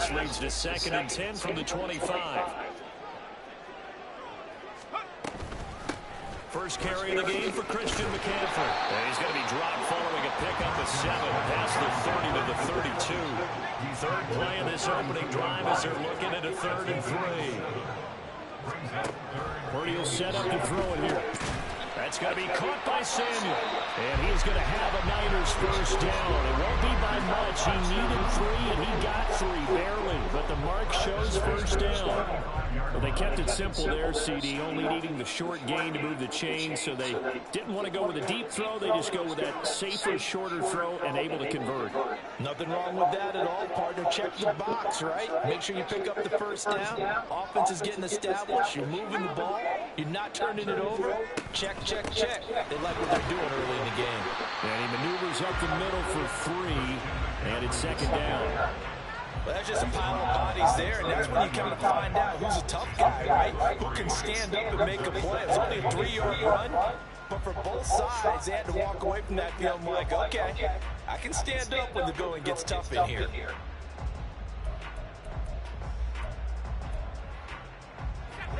This leads to 2nd and 10 from the 25. First carry of the game for Christian McCaffrey. And he's going to be dropped following a pickup of 7 past the 30 to the 32. Third play of this opening drive as they're looking at a 3rd and 3. Purdy will set up to throw it here. That's going to be caught by Samuel. And he's going to have a Niners first down. It won't be by much. He needed 3, and he got 3, barely. But the mark shows first down. Well, they kept it simple there, CD, only needing the short gain to move the chain, so they didn't want to go with a deep throw. They just go with that safer, shorter throw and able to convert. Nothing wrong with that at all, partner. Check the box, right? Make sure you pick up the first down. Offense is getting established. You're moving the ball. You're not turning it over. Check, check, check. They like what they're doing early in the game. And he maneuvers up the middle for 3, and it's 2nd down. Well, that's just a pile of bodies there, and that's when you kind of find out who's a tough guy, right? Who can stand up and make a play. It's only a 3-yard run, but for both sides, they had to walk away from that field like, okay, I can stand up when the going gets tough in here.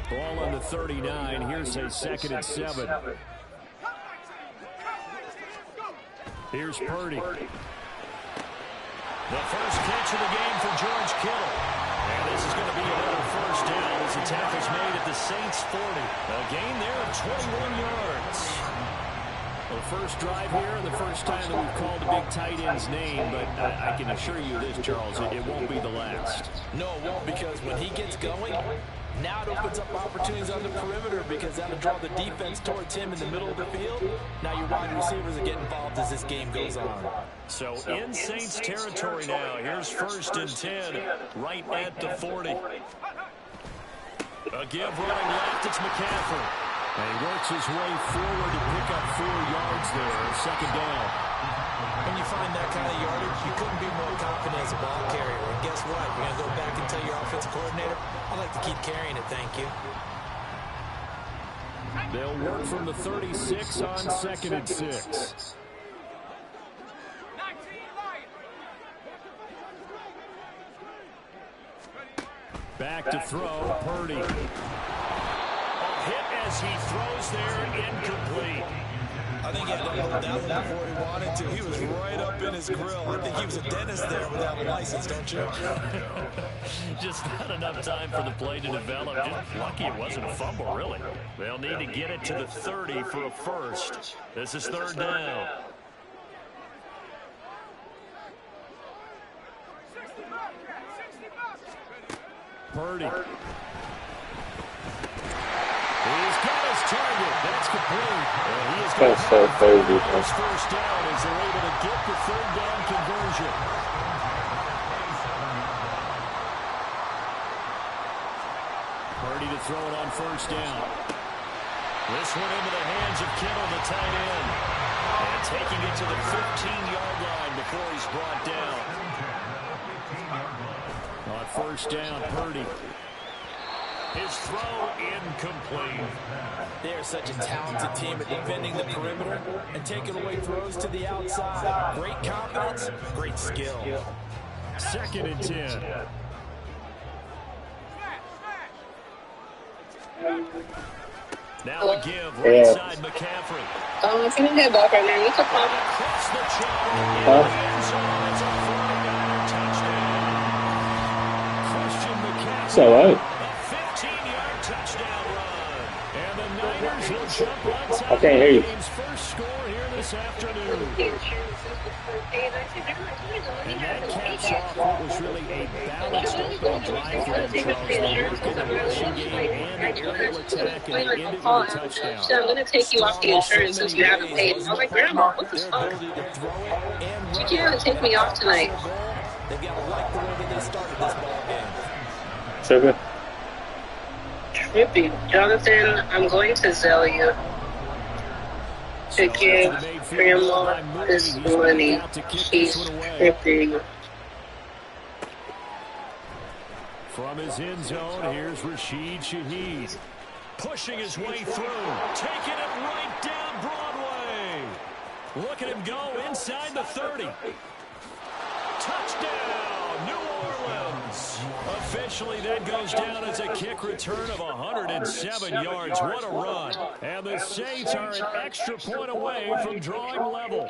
Ball on the 39. Here's a 2nd and 7. Here's Purdy. The first catch of the game for George Kittle. And this is going to be another first down as the tackle's made at the Saints 40. A gain there of 21 yards. Well, first drive here, and the first time that we've called the big tight end's name, but I can assure you this, Charles, it won't be the last. No, it won't, because when he gets going, now it opens up opportunities on the perimeter because that'll draw the defense towards him in the middle of the field. Now your wide receivers are getting involved as this game goes on. So in Saints territory now. Here's 1st and 10 right at the 40. A give running left. It's McCaffrey. And he works his way forward to pick up 4 yards there. 2nd down. When you find that kind of yardage, you couldn't be more confident as a ball carrier. And guess what? You're going to go back and tell your offensive coordinator, I'd like to keep carrying it, thank you. They'll work from the 36 on 2nd and 6. Back to throw, Purdy. A hit as he throws there, incomplete. I think he had to hold that one before he wanted to. He was right up in his grill. I think he was a dentist there without a license, don't you? Just not enough time for the play to develop. Just lucky it wasn't a fumble, really. They'll need to get it to the 30 for a first. This is 3rd down. Purdy. He's got his target. That's complete. And he is going to have his first down as they're able to get the 3rd down conversion. Purdy to throw it on 1st down. This one into the hands of Kittle, the tight end. And taking it to the 15-yard line before he's brought down. On 1st down, Purdy. His throw incomplete. They're such a talented team at defending the perimeter and taking away throws to the outside. Great confidence, great skill. 2nd and 10. Now a give right side McCaffrey. If you didn't get back right now, you took off. Across the channel in the end zone. It's a 49-yard touchdown. Christian McCaffrey. It's all right. A 15-yard touchdown run. And the Niners will jump on top I can't hear you. of the game's first score here this afternoon. And that caps off what was really a balanced opening drive for them, Charles. They worked in the rushing game and the aerial attack, and they ended with a touchdown. So I'm going to take you off the insurance since you haven't paid. I was like, Grandma, what the fuck? You can't take me off tonight. They've got to like the way that they started this ball game. Sugar. Trippy. Jonathan, I'm going to sell you to give Grandma this money. She's tripping. From his end zone, here's Rashid Shaheed. Pushing his way through. Taking it right down Broadway. Look at him go inside the 30. Touchdown, New Orleans. officially that goes down as a kick return of 107 yards. What a run. And the Saints are an extra point away from drawing level.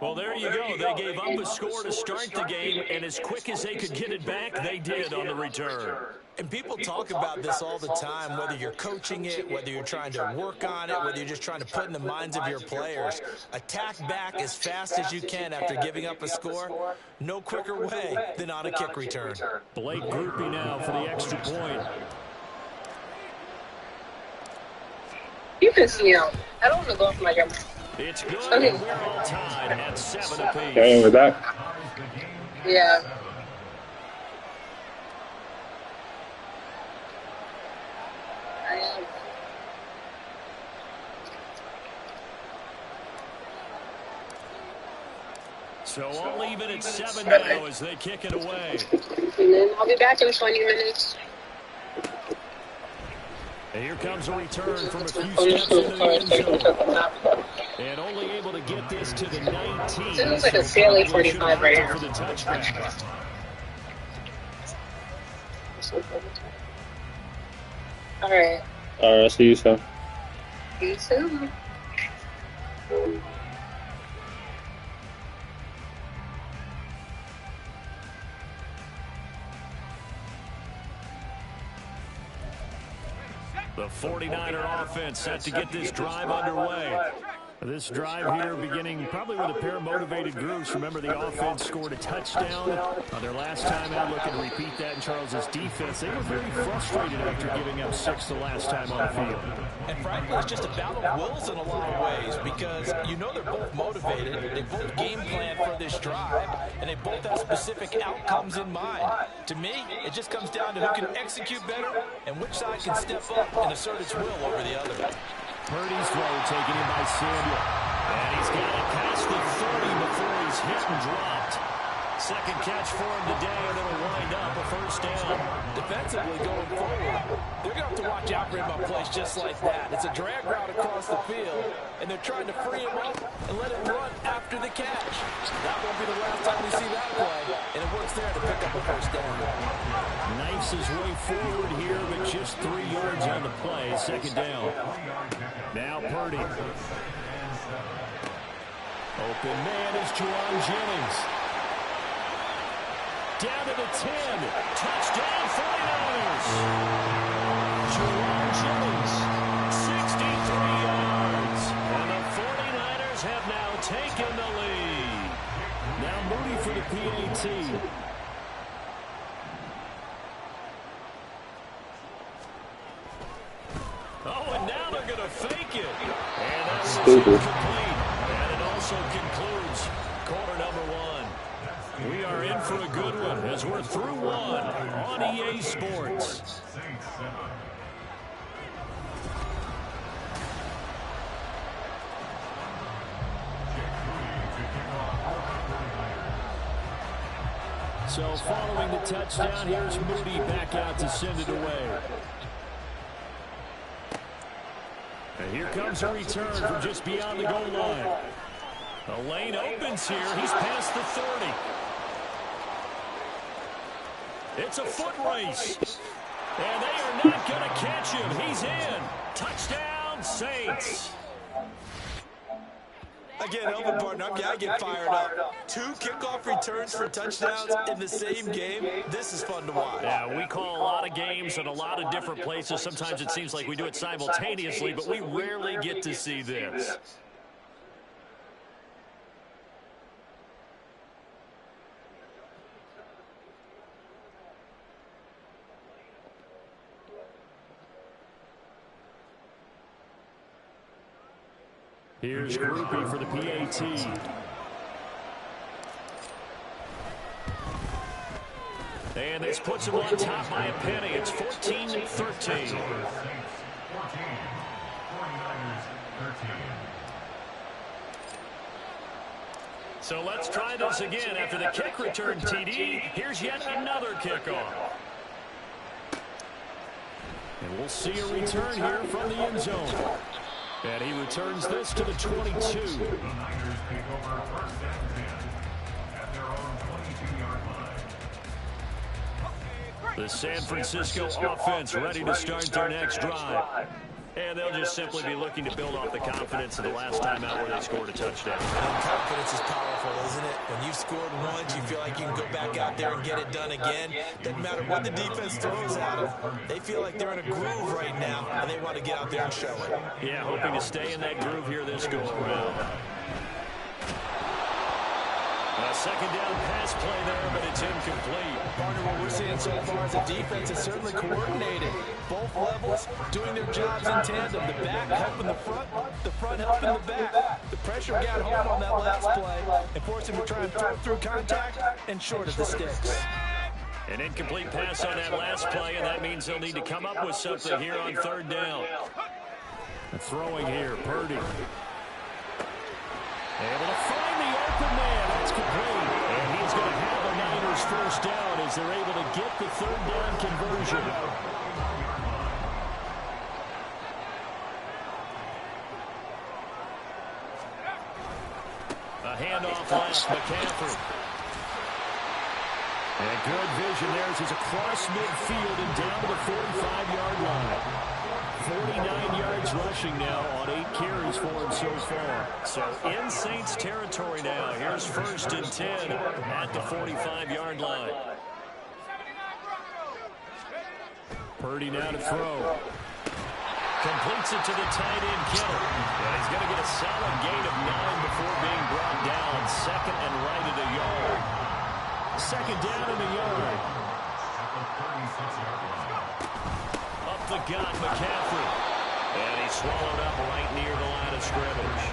Well, there you go. They gave up a score to start the game, and as quick as they could get it back, they did on the return. And people talk about this all the time, whether you're coaching it, whether you're trying to work on it, whether you're just trying to put in the minds of your players. Attack back as fast as you can after giving up a score. No quicker way than on a kick return. Blake Groupie now for the extra point. You can see him. I don't want to go off my camera. It's good, and we're all tied at 7 apiece. Okay, we're back. Yeah. I am. So all even at 7 now as they kick it away. And then I'll be back in 20 minutes. And here comes a return from a few steps into the end zone. And only able to get this to the 19. It looks like a CLA 45 right here. For the touchdown. All right. All right, see you soon. You too. The 49er offense set to get this drive underway. This drive here beginning probably with a pair of motivated groups. Remember, the offense scored a touchdown on their last time out. Looking to repeat that in Charles's defense. They were very frustrated after giving up 6 the last time on the field. And frankly, it's just a battle of wills in a lot of ways because you know they're both motivated. They both game plan for this drive, and they both have specific outcomes in mind. To me, it just comes down to who can execute better and which side can step up and assert its will over the other. Purdy's throw taken in by Samuel. And he's got it past the 30 before he's hit and dropped. Second catch for him today, and it'll wind up a first down. Defensively going forward, they're going to have to watch out for him on plays just like that. It's a drag route across the field, and they're trying to free him up and let him run after the catch. That won't be the last time we see that play, and it works there to pick up a first down. Knifes his way forward here, but just 3 yards on the play. Second down. Now Purdy. Open man is Juwan Jennings. Down to the 10. Touchdown 49ers. Juwan Jennings, 63 yards. And the 49ers have now taken the lead. Now Moody for the PAT. Oh, and now they're going to fake it. And that's incomplete. And it also concludes quarter number 1. We are in for a good one as we're through 1 on EA Sports. So following the touchdown, here's Moody back out to send it away. And here comes a return from just beyond the goal line. The lane opens here. He's past the 30. It's a foot race. And they are not going to catch him. He's in. Touchdown, Saints. Again, Elvin partner, I get fired up. 2 kickoff returns for touchdowns in the same game. This is fun to watch. Yeah, we call a lot of games in a lot of different places. Sometimes it seems like we do it simultaneously, but we rarely get to see this. Here's Groupie for the PAT. And this puts him on top by a penny. It's 14-13. So let's try this again. After the kick return TD, here's yet another kickoff. And we'll see a return here from the end zone. And he returns this to the 22. The San Francisco offense ready to start their next drive. And they'll just simply be looking to build off the confidence of the last time out where they scored a touchdown. And confidence is powerful, isn't it? When you've scored once, you feel like you can go back out there and get it done again. Doesn't matter what the defense throws at them. They feel like they're in a groove right now, and they want to get out there and show it. Yeah, hoping to stay in that groove here this go-around. A second down pass play there, but it's incomplete. Partner, what we're seeing so far is the defense is certainly coordinated. Both levels doing their jobs in tandem. The back helping the front helping the back. The pressure got home on that last play and forced him to try and throw through contact and short of the sticks. An incomplete pass on that last play, and that means they'll need to come up with something here on third down. Throwing here, Purdy. Able to find the open man. That's complete. And he's going to have a Niners first down as they're able to get the third down conversion. A handoff left, McCaffrey. And good vision there as he's across midfield and down to the 45-yard line. 49 yards rushing now on 8 carries for him so far. So in Saints territory now. Here's 1st and 10 at the 45-yard line. Purdy now to throw. Completes it to the tight end, Kittle. And he's going to get a solid gain of 9 before being brought down. 2nd and right at a yard. 2nd down in the yard. Up the gut, McCaffrey. And he's swallowed up right near the line of scrimmage.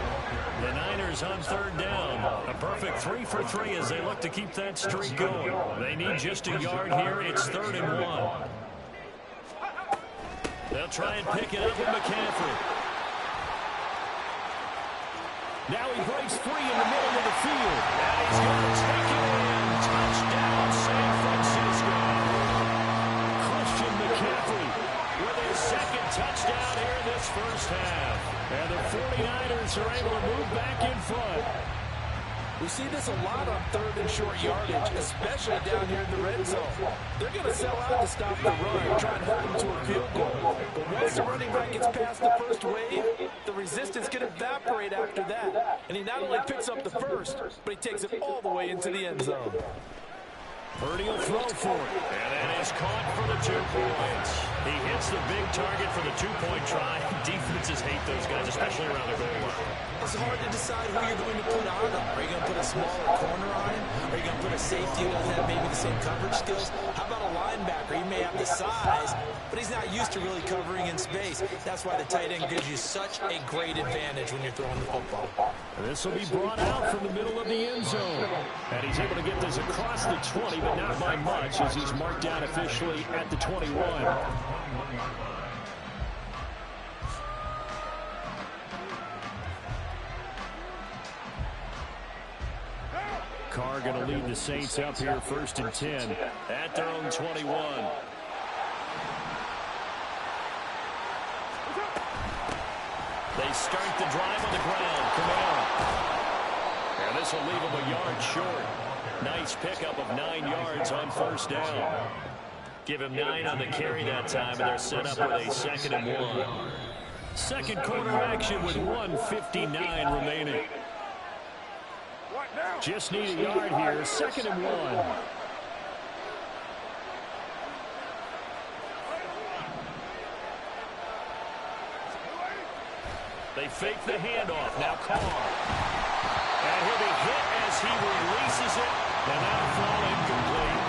The Niners on third down. A perfect 3 for 3 as they look to keep that streak going. They need just a yard here. It's 3rd and 1. They'll try and pick it up with McCaffrey. Now he breaks free in the middle of the field. And he's going to take it in. Touchdown, San Francisco. Christian McCaffrey with his 2nd touchdown here in this first half. And the 49ers are able to move back in front. We see this a lot on 3rd and short yardage, especially down here in the red zone. They're going to sell out to stop the run, try and hold them to a field goal. But once the running back gets past the first wave, the resistance can evaporate after that. And he not only picks up the first, but he takes it all the way into the end zone. Purdy will throw for it. And that is caught for the 2 points. He hits the big target for the 2-point try. Defenses hate those guys, especially around the goal line. It's hard to decide who you're going to put on him. Are you going to put a smaller corner on him? Are you going to put a safety who doesn't have maybe the same coverage skills? How about a linebacker? He may have the size, but he's not used to really covering in space. That's why the tight end gives you such a great advantage when you're throwing the football. This will be brought out from the middle of the end zone. And he's able to get this across the 20, but not by much as he's marked down officially at the 21. Carr going to lead the Saints up here 1st and 10 at their own 21. They start the drive on the ground. Kamara. And this will leave him a yard short. Nice pickup of 9 yards on 1st down. Give him 9 on the carry that time, and they're set up with a 2nd and 1. Second quarter action with 1:59 remaining. Just need a yard here. 2nd and 1. They fake the handoff. Now Carr. And he'll be hit as he releases it. And that'll fall incomplete.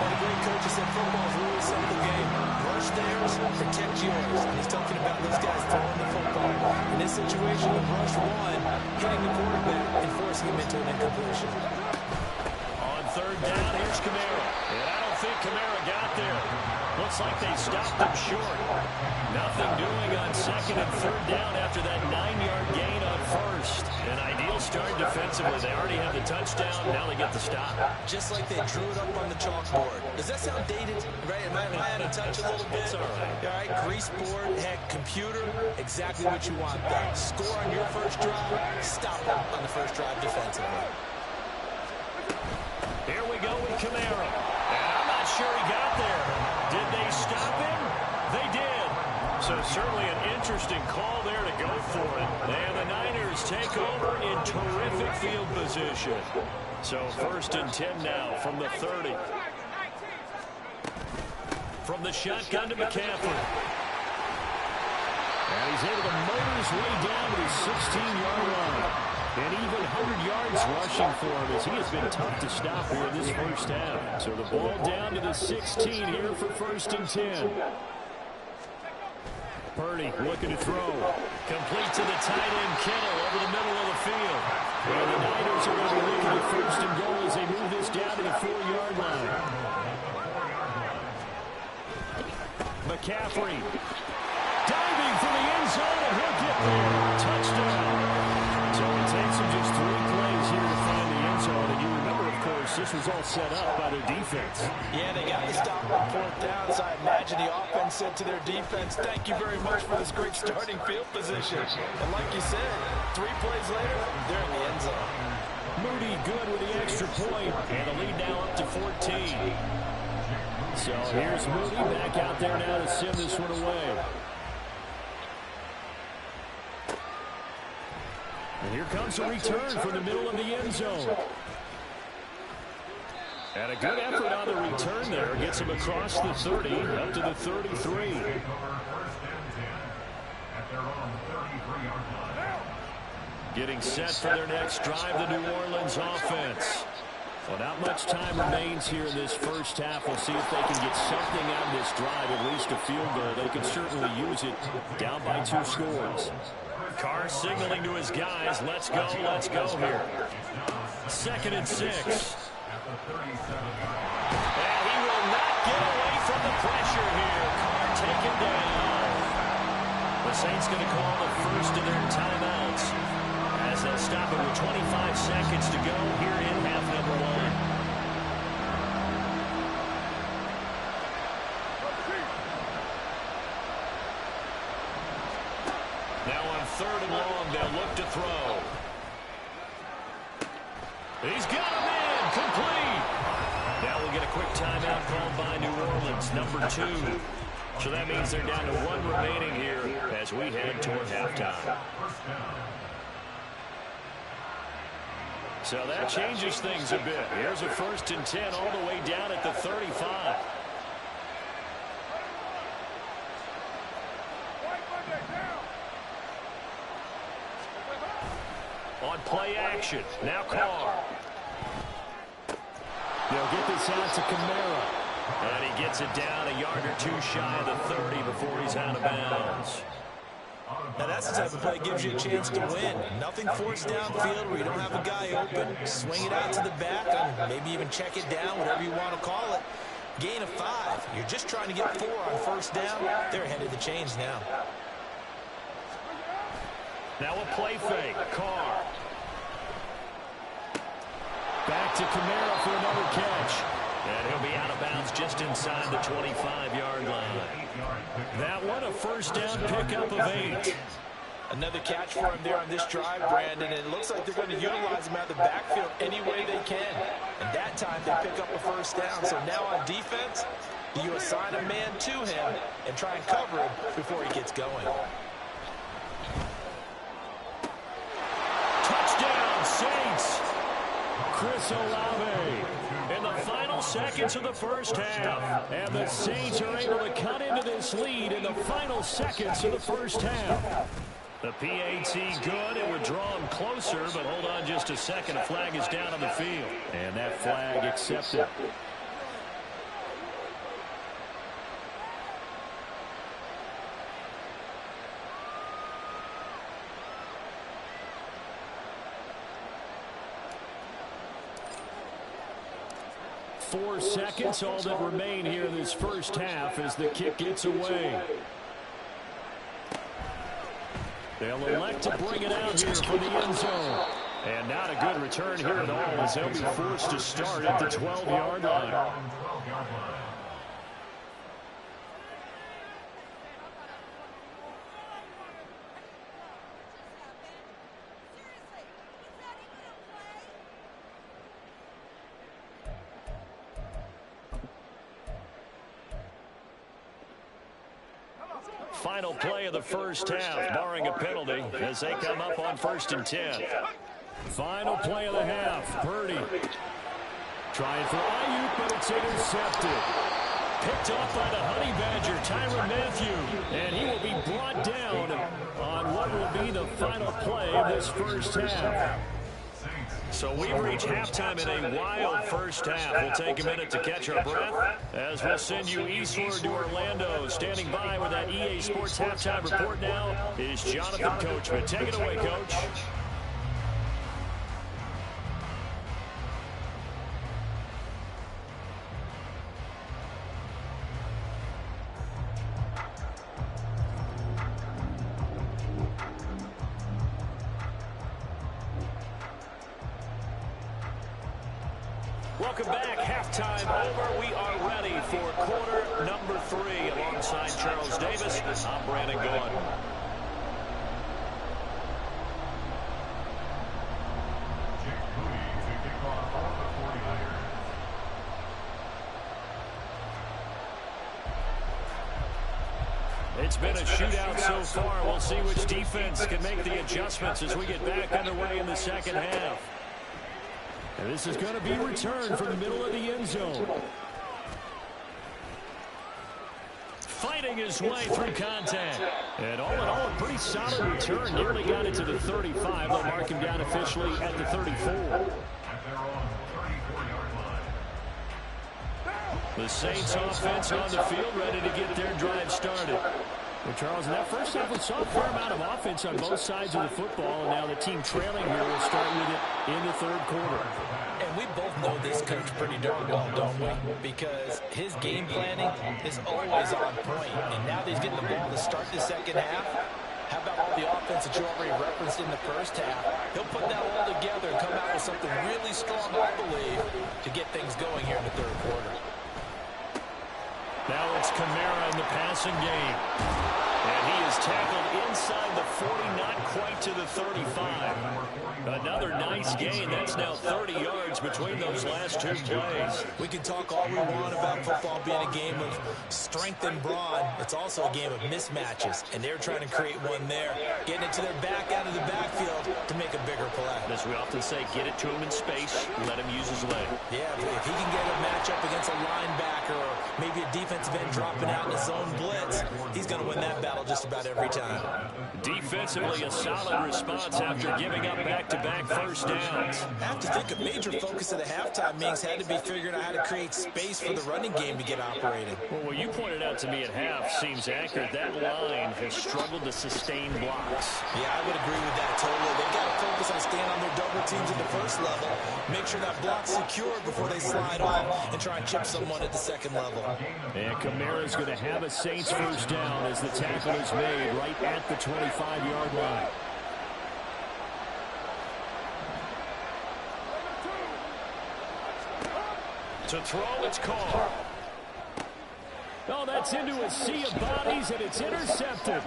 One of the great coaches said football is really a simple game. Rush theirs, protect yours. And he's talking about those guys throwing the football. In this situation, with rush 1, hitting the quarterback and forcing him into an incompletion. On 3rd down, here's Kamara. And I don't think Kamara got there. Looks like they stopped him short. Nothing doing on 2nd and 3rd down after that 9-yard gain on 1st. An ideal start defensively. They already have the touchdown. Now they get the stop. Just like they drew it up on the chalkboard. Does that sound dated? Right? Am I out of touch a little bit? It's all right. All right, grease board, heck, computer, exactly what you want there. Score on your first drive, stop it on the first drive defensively. Here we go with Kamara. And I'm not sure he got there. Certainly an interesting call there to go for it. And the Niners take over in terrific field position. So 1st and 10 now from the 30. From the shotgun to McCaffrey. And he's able to motor his way down to the 16-yard line. And even 100 yards rushing for him as he has been tough to stop here in this first half. So the ball down to the 16 here for 1st and 10. Purdy looking to throw. Complete to the tight end, Kittle, over the middle of the field. And the Niners are going to be looking at 1st and goal as they move this down to the 4-yard line. McCaffrey diving for the end zone, and he'll get there. Touchdown. So it takes him just 3 plays here to find the end zone. And you remember, of course, this was all set up by their defense. Yeah, they got the stop on 4th down, so I imagine the offense said to their defense, thank you very much for this great starting field position. And like you said, 3 plays later, they're in the end zone. Moody good with the extra point, and the lead now up to 14. So here's Moody back out there now to send this one away. And here comes a return from the middle of the end zone. And a good effort on the return there. Gets him across the 30, up to the 33. Getting set for their next drive, the New Orleans offense. Well, not much time remains here in this first half. We'll see if they can get something out of this drive, at least a field goal. They can certainly use it down by 2 scores. Carr signaling to his guys, let's go here. 2nd and 6. And he will not get away from the pressure here. Carr taken down. The Saints going to call the first of their timeouts as they'll stop it with 25 seconds to go here in half number 1. Now on 3rd and long, they'll look to throw. He's got him in, complete. Now we'll get a quick timeout called by New Orleans, number 2. So that means they're down to 1 remaining here as we head toward halftime. So that changes things a bit. Here's a 1st and 10 all the way down at the 35. On play action, now Carr. They'll get this out to Kamara. And he gets it down a yard or 2 shy of the 30 before he's out of bounds. Now that's the type of play that gives you a chance to win. Nothing forced downfield where you don't have a guy open. Swing it out to the back and maybe even check it down, whatever you want to call it. Gain of 5. You're just trying to get 4 on 1st down. They're ahead of the chains now. Now a play fake. Carr. Back to Kamara for another catch. And he'll be out of bounds just inside the 25-yard line. That one, a 1st down pickup of 8. Another catch for him there on this drive, Brandon. And it looks like they're going to utilize him out of the backfield any way they can. And that time they pick up a 1st down. So now on defense, you assign a man to him and try and cover him before he gets going. Touchdown, Saints. Chris Olave in the final seconds of the first half. And the Saints are able to cut into this lead in the final seconds of the first half. The PAT good. It would draw him closer, but hold on just a second. A flag is down on the field. And that flag accepted. Four seconds, all that remain here in this first half as the kick gets away. They'll elect to bring it out here for the end zone. And not a good return here at all as they'll be forced to start at the 12-yard line. final play of the first half, barring a penalty, as they come up on 1st and 10. Final play of the half. Purdy trying for Ayuk, but it's intercepted. Picked off by the Honey Badger, Tyrann Mathieu. And he will be brought down on what will be the final play of this first half. So we've reached halftime in a wild first half. We'll take a minute to catch our breath as we'll send you eastward to Orlando. Standing by with that EA Sports halftime report now is Jonathan Coachman. Take it away, Coach. Welcome back. Halftime over. We are ready for quarter number 3. Alongside Charles Davis, I'm Brandon Gaudin. It's been a shootout so far. We'll see which defense can make the adjustments as we get back underway in the second half. And this is going to be returned from the middle of the end zone. Fighting his way through contact. And all in all, a pretty solid return. Nearly got it to the 35. They'll mark him down officially at the 34. The Saints offense on the field, ready to get their drive started. Well, Charles, in that first half, we saw a fair amount of offense on both sides of the football, and now the team trailing here will start with it in the third quarter. And we both know this coach pretty darn well, don't we? Because his game planning is always on point. And now that he's getting the ball to start the second half, how about all the offense that you already referenced in the first half? He'll put that all together and come out with something really strong, I believe, to get things going here in the third quarter. Now it's Kamara in the passing game. And he is tackled inside the 40, not quite to the 35. Another nice gain. That's now 30 yards between those last two plays. We can talk all we want about football being a game of strength and brawn. It's also a game of mismatches, and they're trying to create one there, getting it to their back out of the backfield to make a bigger play. As we often say, get it to him in space, let him use his leg. Yeah, if he can get a matchup against a linebacker or maybe a defensive end dropping out in a zone blitz, he's going to win that battle just about every time. Defensively, a solid response after giving up back-to-back first downs. I have to think a major focus of the halftime meetings had to be figuring out how to create space for the running game to get operating. Well, what you pointed out to me at half seems accurate. That line has struggled to sustain blocks. Yeah, I would agree with that totally. They've got to focus on staying on their double teams at the first level, make sure that block's secure before they slide off and try and chip someone at the second level. And Kamara's going to have a Saints first down as the tackle is made right at the 25-yard line. To throw, it's caught. Oh, that's into a sea of bodies, and it's intercepted.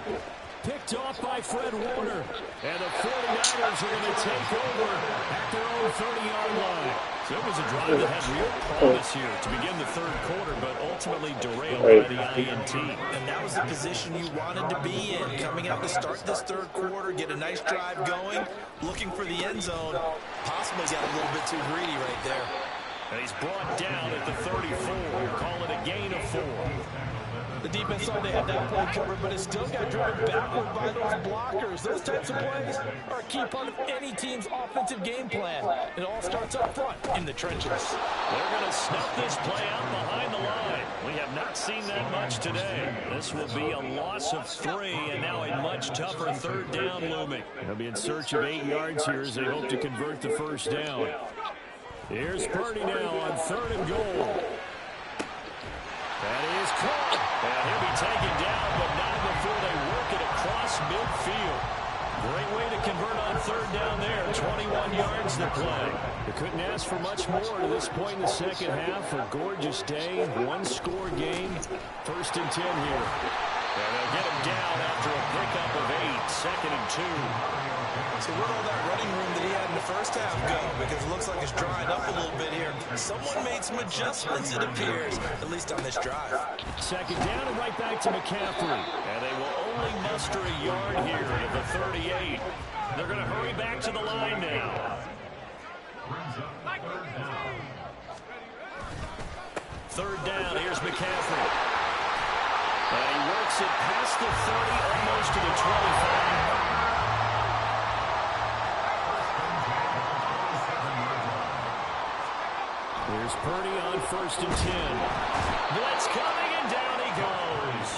Picked off by Fred Warner. And the 49ers are going to take over at their own 30-yard line. So it was a drive that had real promise here to begin the third quarter, but ultimately derailed by the INT. And that was the position you wanted to be in, coming out to start this third quarter, get a nice drive going, looking for the end zone. Possibly got a little bit too greedy right there. And he's brought down at the 34. We'll call it a gain of 4. The defense thought they had that play covered, but it still got driven backward by those blockers. Those types of plays are a key part of any team's offensive game plan. It all starts up front in the trenches. They're going to snuff this play out behind the line. We have not seen that much today. This will be a loss of 3, and now a much tougher third down looming. They'll be in search of 8 yards here as they hope to convert the first down. Here's Purdy now on 3rd and goal. That is caught. And he'll be taken down, but not before they work it across midfield. Great way to convert on 3rd down there. 21 yards to play. They couldn't ask for much more to this point in the second half. A gorgeous day, one-score game. 1st and 10 here. And they'll get him down after a pickup of 8. 2nd and 2. So where'd all that running room that he had in the first half go? Because it looks like it's drying up a little bit here. Someone made some adjustments, it appears, at least on this drive. 2nd down and right back to McCaffrey. And they will only muster a yard here at the 38. They're going to hurry back to the line now. Third down, here's McCaffrey. And he works it past the 30, almost to the 25. Here's Purdy on 1st and 10. Blitz coming, and down he goes.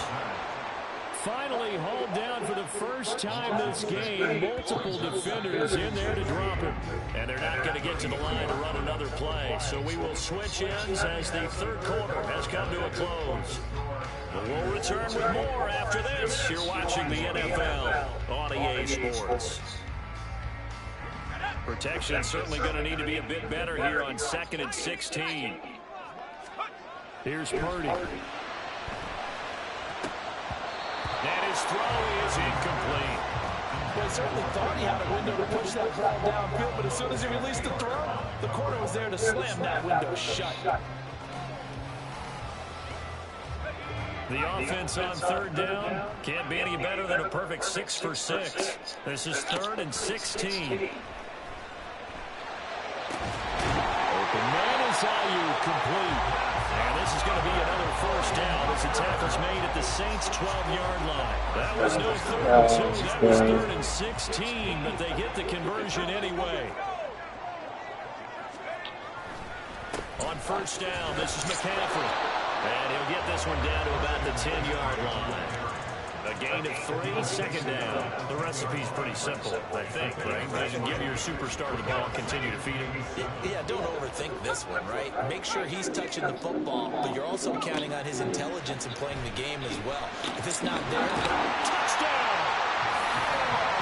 Finally hauled down for the first time this game. Multiple defenders in there to drop him. And they're not going to get to the line to run another play. So we will switch ends as the third quarter has come to a close. But we'll return with more after this. You're watching the NFL on EA Sports. Protection certainly going to need to be a bit better here on 2nd and 16. Here's Purdy. And his throw is incomplete. Well, he certainly thought he had a window to push that ball downfield, but as soon as he released the throw, the corner was there to slam that window shut. The offense on 3rd down can't be any better than a perfect 6 for 6. This is 3rd and 16. Open man is Ayuk, complete. And this is going to be another first down as the tackle's made at the Saints' 12-yard line. That was no 3rd and 2. That was 3rd and 16, but they get the conversion anyway. On 1st down, this is McCaffrey. And he'll get this one down to about the 10-yard line. A gain of 3, 2nd down. The recipe's pretty simple, I think, right? You can give your superstar the ball, continue to feed him. Yeah, don't overthink this one, right? Make sure he's touching the football, but you're also counting on his intelligence in playing the game as well. If it's not there, touchdown!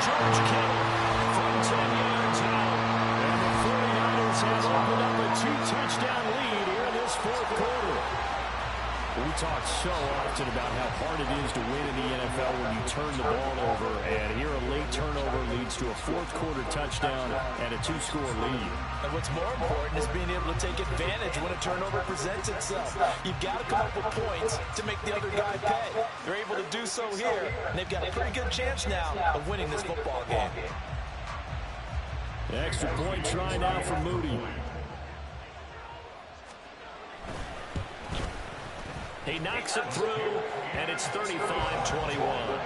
George Kittle from 10 yards out. And the 49ers have opened up a 2-touchdown lead here in this 4th quarter. We talk so often about how hard it is to win in the NFL when you turn the ball over, and here a late turnover leads to a 4th quarter touchdown and a 2-score lead. And what's more important is being able to take advantage when a turnover presents itself. You've got to come up with points to make the other guy pay. They're able to do so here, and they've got a pretty good chance now of winning this football game. The extra point try now for Moody. He knocks it through, and it's 35-21.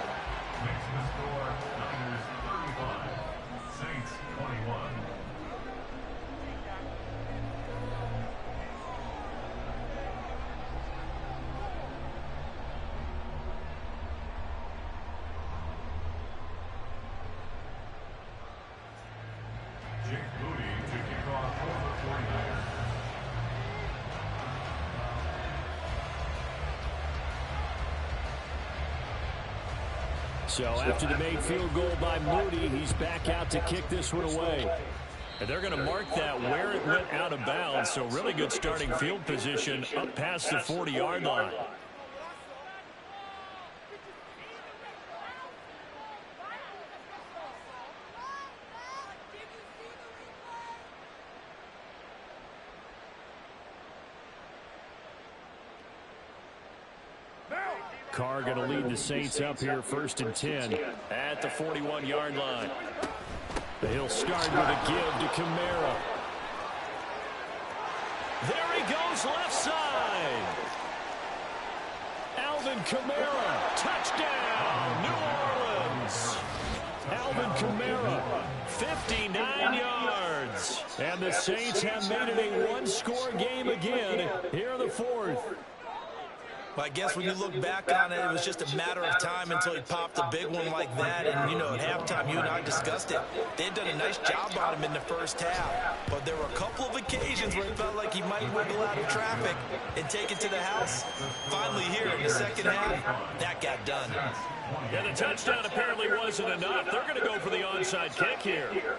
So after the made field goal by Moody, he's back out to kick this one away. And they're going to mark that where it went out of bounds. So really good starting field position up past the 40-yard line. Carr going to lead the Saints up here 1st and 10 at the 41-yard line. He'll start with a give to Kamara. There he goes left side. Alvin Kamara, touchdown, New Orleans. Alvin Kamara, 59 yards. And the Saints have made it a 1-score game again here in the 4th. Well, I guess when you look back on it, it was just a matter of time until he popped a big one like that. And, you know, at halftime, you and I discussed it. They had done a nice job on him in the first half. But there were a couple of occasions where it felt like he might wiggle out of traffic and take it to the house. Finally here in the second half, that got done. Yeah, the touchdown apparently wasn't enough. They're going to go for the onside kick here.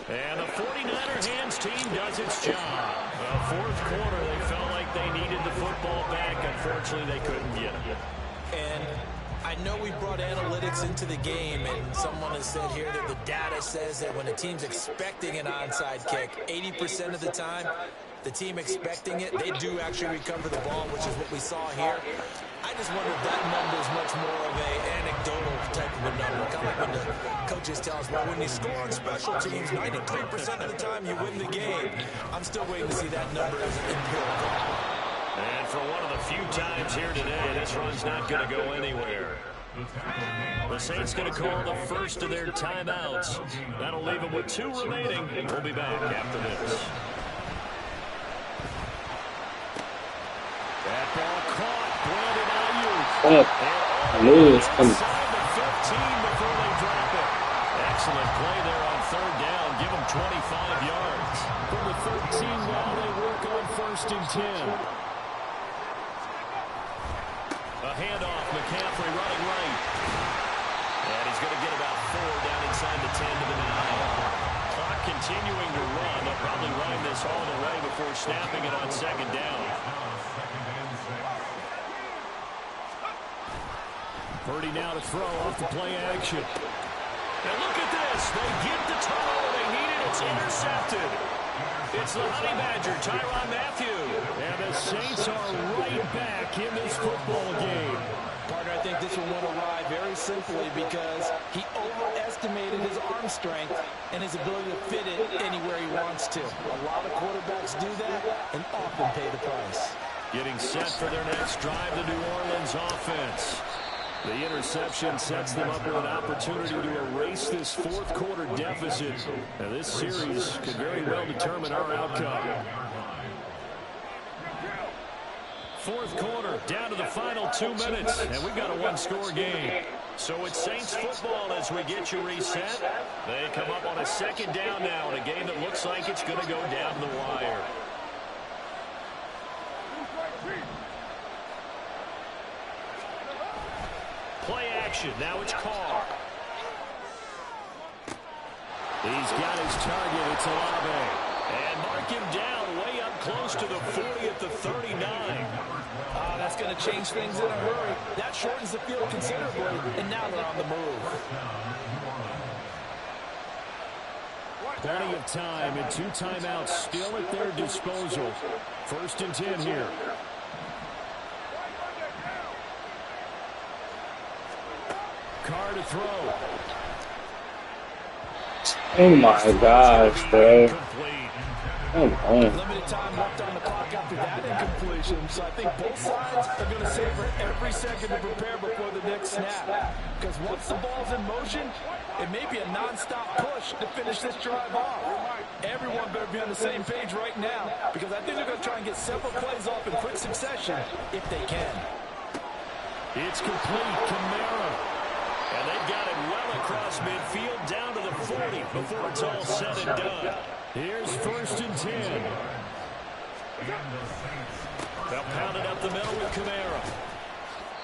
And the 49er hands team does its job. The 4th quarter, they felt like they needed the football back. Unfortunately, they couldn't get it. And I know we brought analytics gets into the game, and someone has said here that the data says that when a team's expecting an onside kick, 80% of the time, the team expecting it, they do actually recover the ball, which is what we saw here. I just wonder if that number is much more of an anecdotal type of a number. Kind of like when the coaches tell us, well, when you score on special teams, 93% of the time you win the game. I'm still waiting to see that number as empirical. And for one of the few times here today, this run's not going to go anywhere. The Saints going to call the first of their timeouts. That'll leave them with 2 remaining. We'll be back after this. That ball caught. Brandon Ayuk. I knew it was coming. Inside the 15 before they drop it. Excellent play there on 3rd down. Give them 25 yards. From the 13 now, they work on 1st and 10. A handoff, McCaffrey running right. And he's going to get about 4 down inside the 10 to the 9. Clock continuing to run. They'll probably run this all the way before snapping it on 2nd down. Purdy now to throw off the play action. And look at this. They get the turnover they needed. It's intercepted. It's the Honey Badger, Tyrann Mathieu. And the Saints are right back in this football game. Partner, I think this one went awry very simply because he overestimated his arm strength and his ability to fit it anywhere he wants to. A lot of quarterbacks do that and often pay the price. Getting set for their next drive, the New Orleans offense. The interception sets them up with an opportunity to erase this 4th quarter deficit. Now, this series could very well determine our outcome. 4th quarter, down to the final 2 minutes, and we've got a 1-score game. So it's Saints football as we get you reset. They come up on a 2nd down now in a game that looks like it's going to go down the wire. Play action. Now it's Carr. He's got his target. It's Olave. And mark him down way up close to the 40 at the 39. That's going to change things in a hurry. That shortens the field considerably, and now they're on the move. Plenty of time and 2 timeouts still at their disposal. 1st and 10 here. Carr to throw. Oh my gosh, bro. Come on. Limited time left on the clock after that incompletion, so I think both sides are going to savor every second to prepare before the next snap. Because once the ball's in motion, it may be a non-stop push to finish this drive off. Everyone better be on the same page right now, because I think they're going to try and get several plays off in quick succession if they can. It's complete. Kamara. And they've got it well across midfield down to the 40 before it's all said and done. Here's 1st and 10. They'll pound it up the middle with Kamara.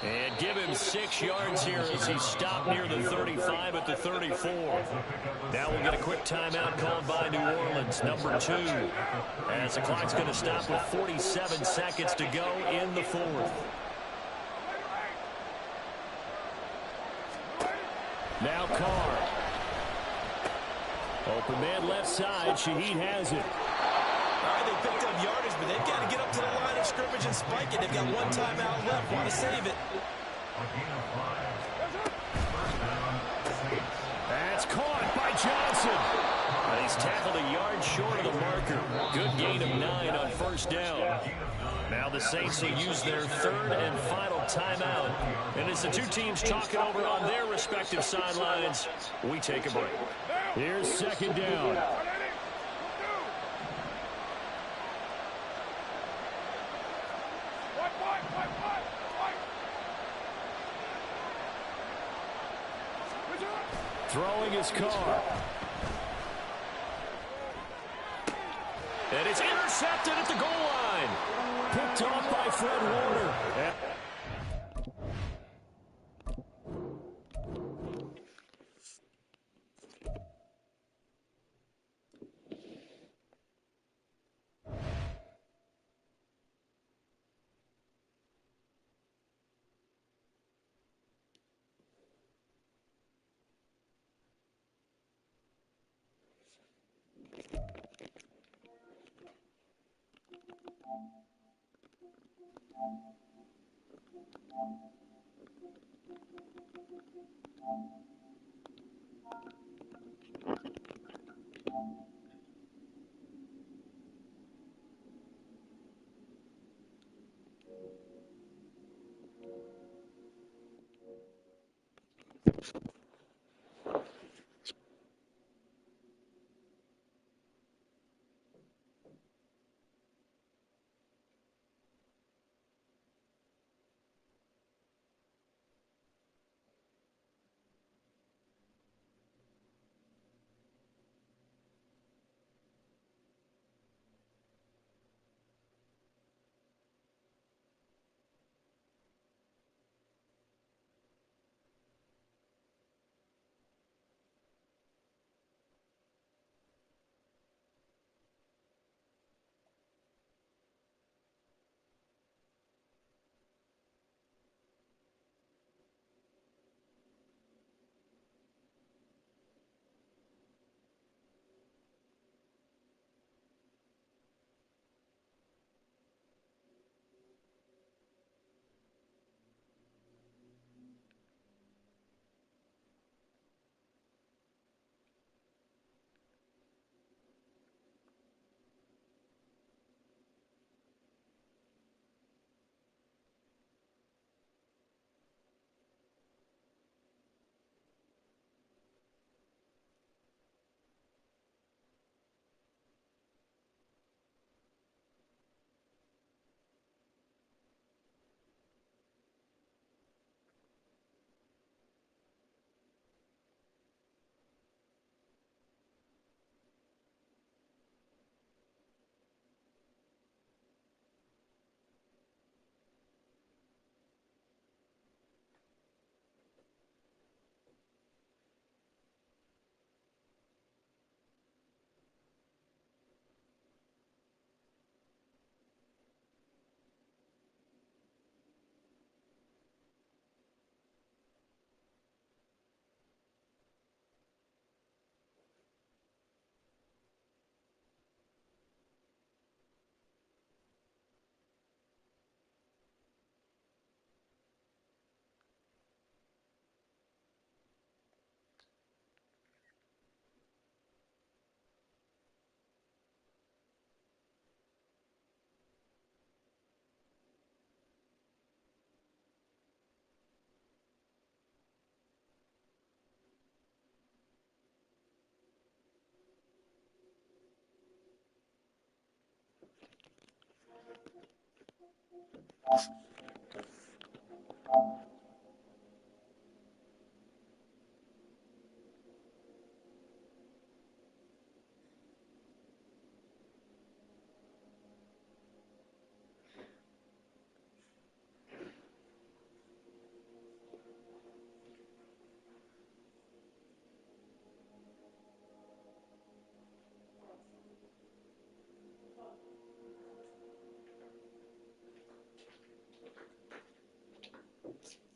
And give him 6 yards here as he stopped near the 35 at the 34. Now we'll get a quick timeout called by New Orleans, number 2. As the clock's going to stop with 47 seconds to go in the 4th. Now Carr. Open man left side. Shaheed has it. All right, they picked up yardage, but they've got to get up to the line of scrimmage and spike it. They've got 1 timeout left. Want to save it. That's caught by Johnson. He's tackled a yard short of the marker. Good gain of 9 on 1st down. Now the Saints will use their 3rd and final timeout. And as the 2 teams talk it over on their respective sidelines, we take a break. Here's 2nd down. Throwing his Carr. And it's intercepted at the goal line. Picked off by Fred Warner.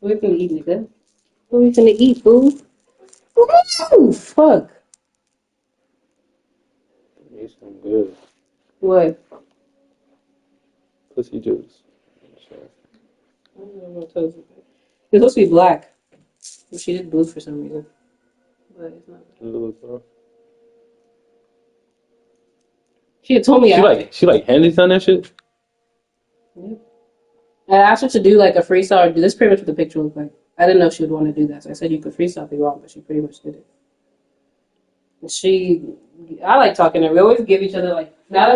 What are you gonna eat, nigga? What are you gonna eat, boo? Ooh, fuck. It's some good. What? Pussy juice. I don't know what it is. It's supposed to be black. But she did blue for some reason. But it's not. She had told me after. She like handies on that shit? Yep. I asked her to do like a freestyle. This pretty much what the picture looked like. I didn't know she would want to do that. So I said you could freestyle if you want, but she pretty much did it. And I like talking to her. We always give each other like, now that